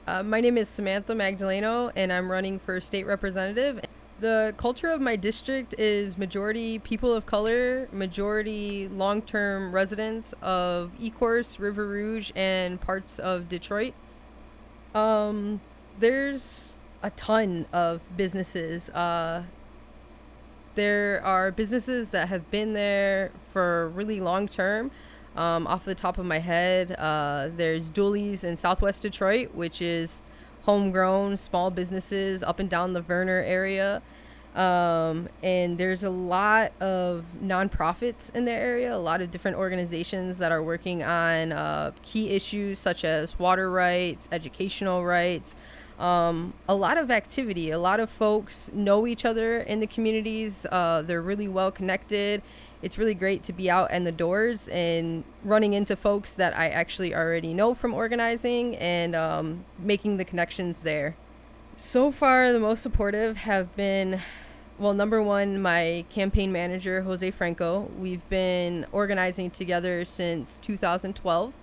My name is Samantha Magdaleno, and I'm running for state representative. The culture of my district is majority people of color, majority long-term residents of Ecorse, River Rouge, and parts of Detroit. There's a ton of businesses. There are businesses that have been there for really long term. Off the top of my head, there's Dooley's in Southwest Detroit, which is homegrown small businesses up and down the Verner area. And there's a lot of nonprofits in the area, a lot of different organizations that are working on key issues such as water rights, educational rights, a lot of activity. A lot of folks know each other in the communities. They're really well connected. It's really great to be out in the doors and running into folks that I actually already know from organizing and making the connections there. So far, the most supportive have been, well, number one, my campaign manager, Jose Franco. We've been organizing together since 2012.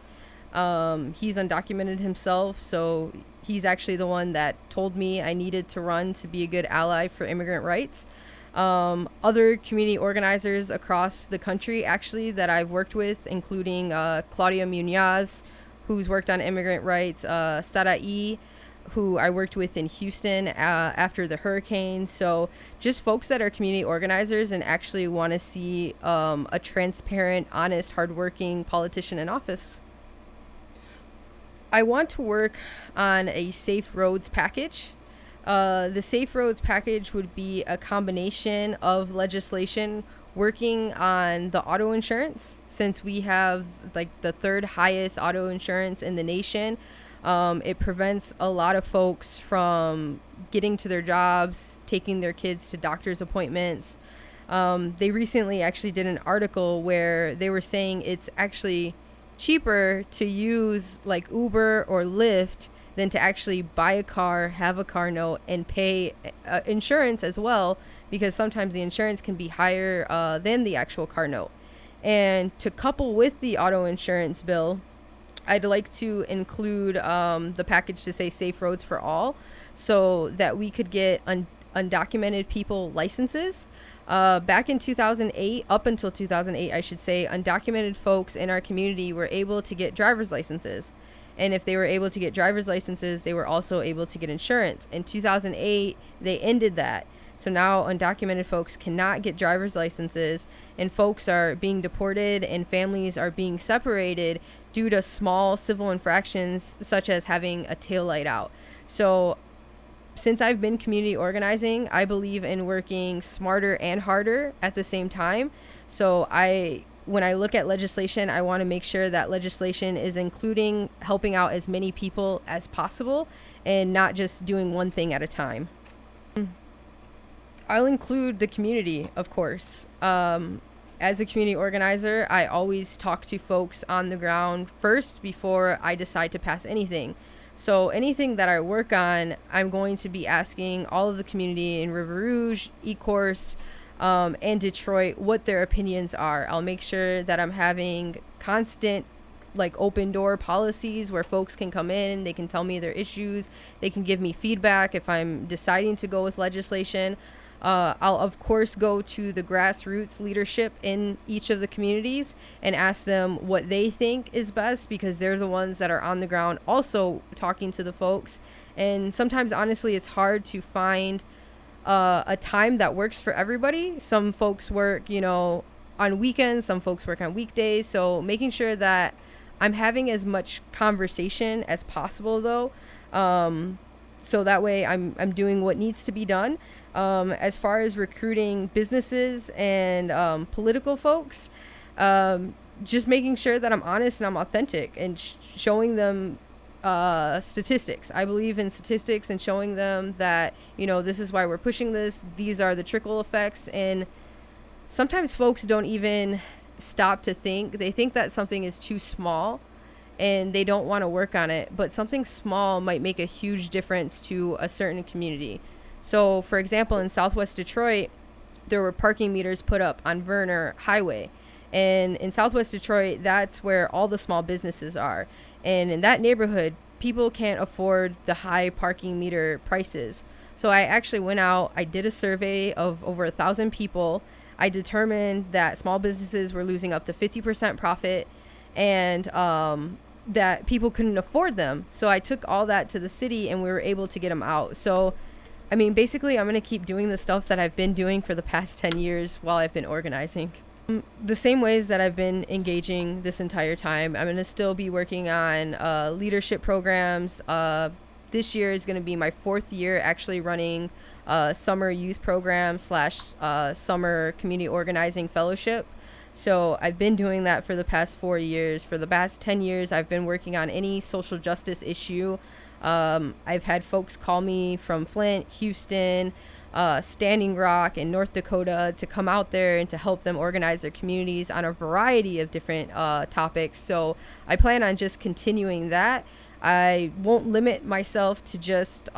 He's undocumented himself, so he's actually the one that told me I needed to run to be a good ally for immigrant rights. Other community organizers across the country, actually, that I've worked with, including Claudia Munoz, who's worked on immigrant rights, Sarai, who I worked with in Houston after the hurricane. So just folks that are community organizers and actually want to see a transparent, honest, hardworking politician in office. I want to work on a safe roads package. The safe roads package would be a combination of legislation working on the auto insurance, since we have like the third highest auto insurance in the nation. It prevents a lot of folks from getting to their jobs, taking their kids to doctor's appointments. They recently actually did an article where they were saying it's actually cheaper to use like Uber or Lyft than to actually buy a car, have a car note, and pay insurance as well, because sometimes the insurance can be higher than the actual car note. And to couple with the auto insurance bill, I'd like to include the package to say safe roads for all, so that we could get undocumented people licenses. Back in 2008, up until 2008, I should say, undocumented folks in our community were able to get driver's licenses. And if they were able to get driver's licenses, they were also able to get insurance. In 2008, they ended that. So now undocumented folks cannot get driver's licenses, and folks are being deported and families are being separated due to small civil infractions such as having a taillight out. So since I've been community organizing, I believe in working smarter and harder at the same time. So when I look at legislation, I want to make sure that legislation is including helping out as many people as possible and not just doing one thing at a time. I'll include the community, of course. As a community organizer, I always talk to folks on the ground first before I decide to pass anything. So anything that I work on, I'm going to be asking all of the community in River Rouge, Ecorse, and Detroit what their opinions are. I'll make sure that I'm having constant like open door policies where folks can come in, they can tell me their issues, they can give me feedback if I'm deciding to go with legislation. I'll of course go to the grassroots leadership in each of the communities and ask them what they think is best, because they're the ones that are on the ground also talking to the folks. And sometimes honestly it's hard to find a time that works for everybody. Some folks work, on weekends, some folks work on weekdays. So making sure that I'm having as much conversation as possible though. So that way I'm doing what needs to be done. As far as recruiting businesses and political folks, just making sure that I'm honest and I'm authentic and showing them statistics. I believe in statistics and showing them that, this is why we're pushing this. These are the trickle effects. And sometimes folks don't even stop to think. They think that something is too small and they don't want to work on it. But something small might make a huge difference to a certain community. So, for example, in Southwest Detroit, there were parking meters put up on Verner Highway. And in Southwest Detroit, that's where all the small businesses are. And in that neighborhood, people can't afford the high parking meter prices. So I actually went out, I did a survey of over 1,000 people. I determined that small businesses were losing up to 50% profit, and that people couldn't afford them. So I took all that to the city and we were able to get them out. So, I mean, basically, I'm going to keep doing the stuff that I've been doing for the past 10 years while I've been organizing. The same ways that I've been engaging this entire time, I'm going to still be working on leadership programs. This year is going to be my 4th year actually running summer youth program / summer community organizing fellowship. So I've been doing that for the past 4 years. For the past 10 years, I've been working on any social justice issue. I've had folks call me from Flint, Houston, Standing Rock, and North Dakota to come out there and to help them organize their communities on a variety of different topics. So I plan on just continuing that. I won't limit myself to just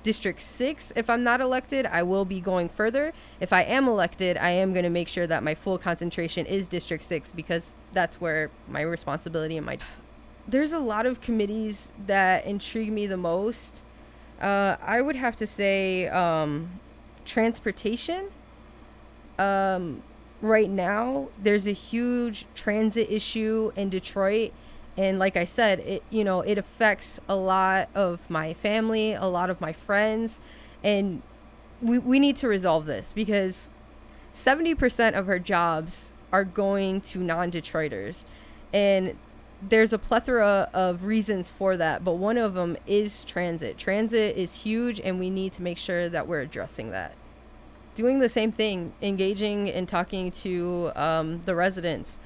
District 6. If I'm not elected, I will be going further. If I am elected, I am going to make sure that my full concentration is District 6, because that's where my responsibility and my... There's a lot of committees that intrigue me the most. I would have to say transportation. Right now, there's a huge transit issue in Detroit. And like I said, it affects a lot of my family, a lot of my friends. And we need to resolve this, because 70% of our jobs are going to non-Detroiters. And there's a plethora of reasons for that, but one of them is transit. Transit is huge, and we need to make sure that we're addressing that. Doing the same thing, engaging and talking to the residents.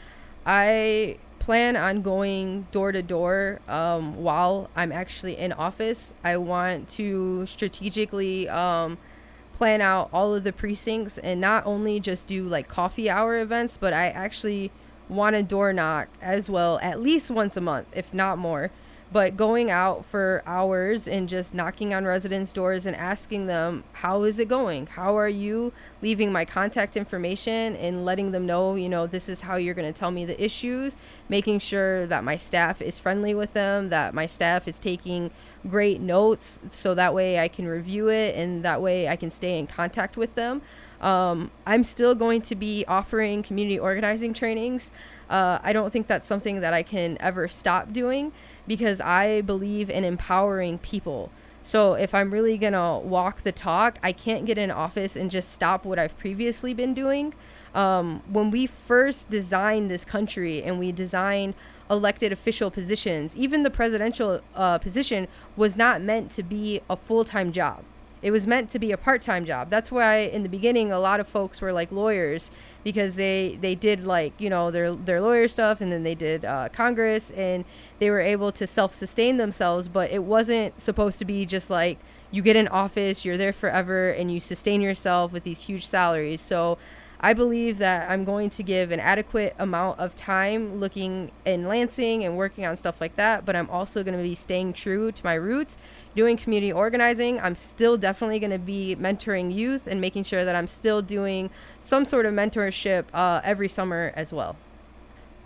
I plan on going door to door while I'm actually in office. I want to strategically plan out all of the precincts, and not only just do like coffee hour events, but I actually want to door knock as well, at least once a month, if not more. But going out for hours and just knocking on residents' doors and asking them, how is it going? How are you? Leaving my contact information and letting them know, this is how you're going to tell me the issues. Making sure that my staff is friendly with them, that my staff is taking great notes, so that way I can review it and that way I can stay in contact with them. I'm still going to be offering community organizing trainings. I don't think that's something that I can ever stop doing, because I believe in empowering people. So if I'm really going to walk the talk, I can't get in office and just stop what I've previously been doing. When we first designed this country and we designed elected official positions, even the presidential position was not meant to be a full-time job. It was meant to be a part-time job. That's why in the beginning, a lot of folks were like lawyers, because they did like, their lawyer stuff, and then they did Congress, and they were able to self-sustain themselves. But it wasn't supposed to be just like you get in office, you're there forever, and you sustain yourself with these huge salaries. So I believe that I'm going to give an adequate amount of time looking in Lansing and working on stuff like that, but I'm also going to be staying true to my roots, doing community organizing. I'm still definitely going to be mentoring youth and making sure that I'm still doing some sort of mentorship every summer as well.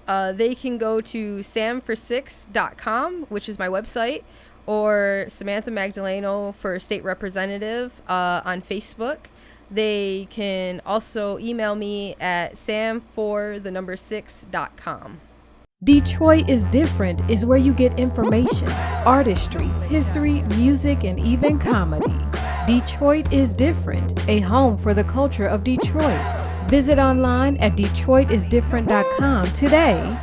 They can go to samfor6.com, which is my website, or Samantha Magdaleno for state representative on Facebook. They can also email me at samfor6.com. Detroit is Different is where you get information, artistry, history, music, and even comedy. Detroit is Different, a home for the culture of Detroit. Visit online at detroitisdifferent.com today.